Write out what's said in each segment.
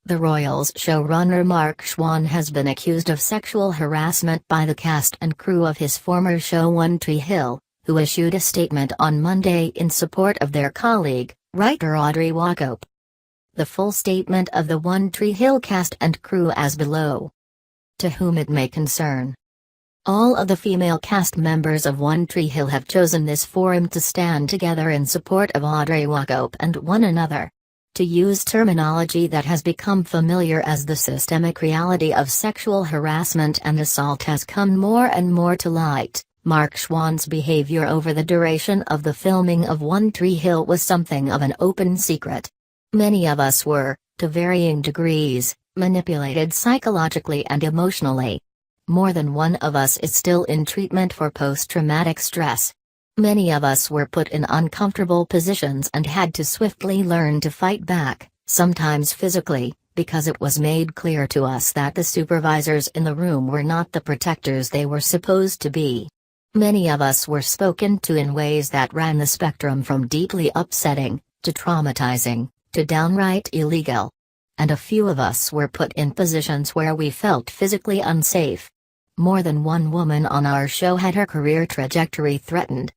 The Royals showrunner Mark Schwahn has been accused of sexual harassment by the cast and crew of his former show One Tree Hill, who issued a statement on Monday in support of their colleague, writer Audrey Wauchope. The full statement of the One Tree Hill cast and crew as below. To whom it may concern. All of the female cast members of One Tree Hill have chosen this forum to stand together in support of Audrey Wauchope and one another. To use terminology that has become familiar as the systemic reality of sexual harassment and assault has come more and more to light, Mark Schwann's behavior over the duration of the filming of One Tree Hill was something of an open secret. Many of us were, to varying degrees, manipulated psychologically and emotionally. More than one of us is still in treatment for post-traumatic stress. Many of us were put in uncomfortable positions and had to swiftly learn to fight back, sometimes physically, because it was made clear to us that the supervisors in the room were not the protectors they were supposed to be. Many of us were spoken to in ways that ran the spectrum from deeply upsetting, to traumatizing, to downright illegal. And a few of us were put in positions where we felt physically unsafe. More than one woman on our show had her career trajectory threatened.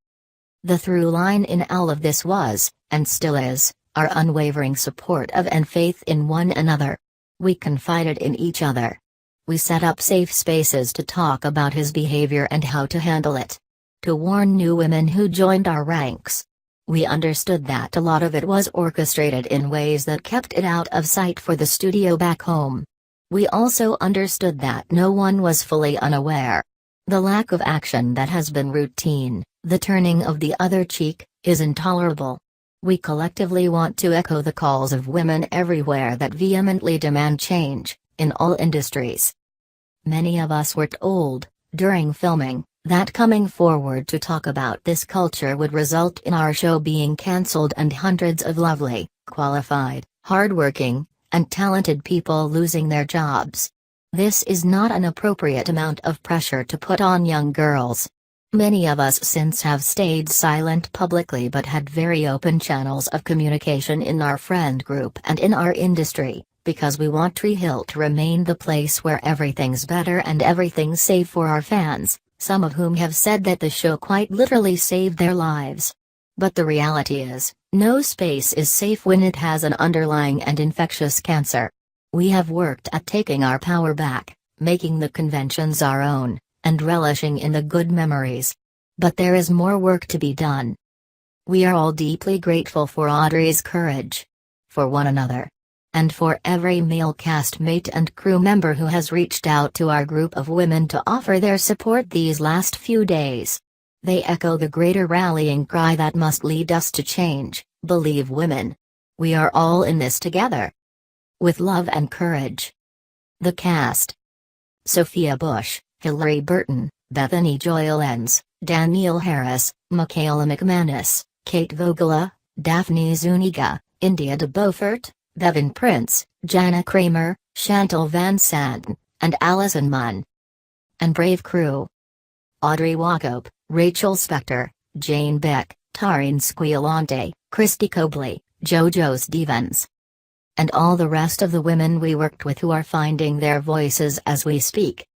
The through line in all of this was, and still is, our unwavering support of and faith in one another. We confided in each other. We set up safe spaces to talk about his behavior and how to handle it. To warn new women who joined our ranks. We understood that a lot of it was orchestrated in ways that kept it out of sight for the studio back home. We also understood that no one was fully unaware. The lack of action that has been routine, the turning of the other cheek, is intolerable. We collectively want to echo the calls of women everywhere that vehemently demand change, in all industries. Many of us were told, during filming, that coming forward to talk about this culture would result in our show being cancelled and hundreds of lovely, qualified, hardworking, and talented people losing their jobs. This is not an appropriate amount of pressure to put on young girls. Many of us since have stayed silent publicly but had very open channels of communication in our friend group and in our industry, because we want Tree Hill to remain the place where everything's better and everything's safe for our fans, some of whom have said that the show quite literally saved their lives. But the reality is, no space is safe when it has an underlying and infectious cancer. We have worked at taking our power back, making the conventions our own, and relishing in the good memories. But there is more work to be done. We are all deeply grateful for Audrey's courage. For one another. And for every male castmate and crew member who has reached out to our group of women to offer their support these last few days. They echo the greater rallying cry that must lead us to change, believe women. We are all in this together. With love and courage. The cast. Sophia Bush, Hilary Burton, Bethany Joylens, Danielle Harris, Michaela McManus, Kate Vogela, Daphne Zuniga, India de Beaufort, Bevan Prince, Jana Kramer, Chantal Van Santen, and Alison Munn. And brave crew. Audrey Wauchope, Rachel Spector, Jane Beck, Taryn Squilante, Christy Cobley, JoJo Stevens. And all the rest of the women we worked with who are finding their voices as we speak.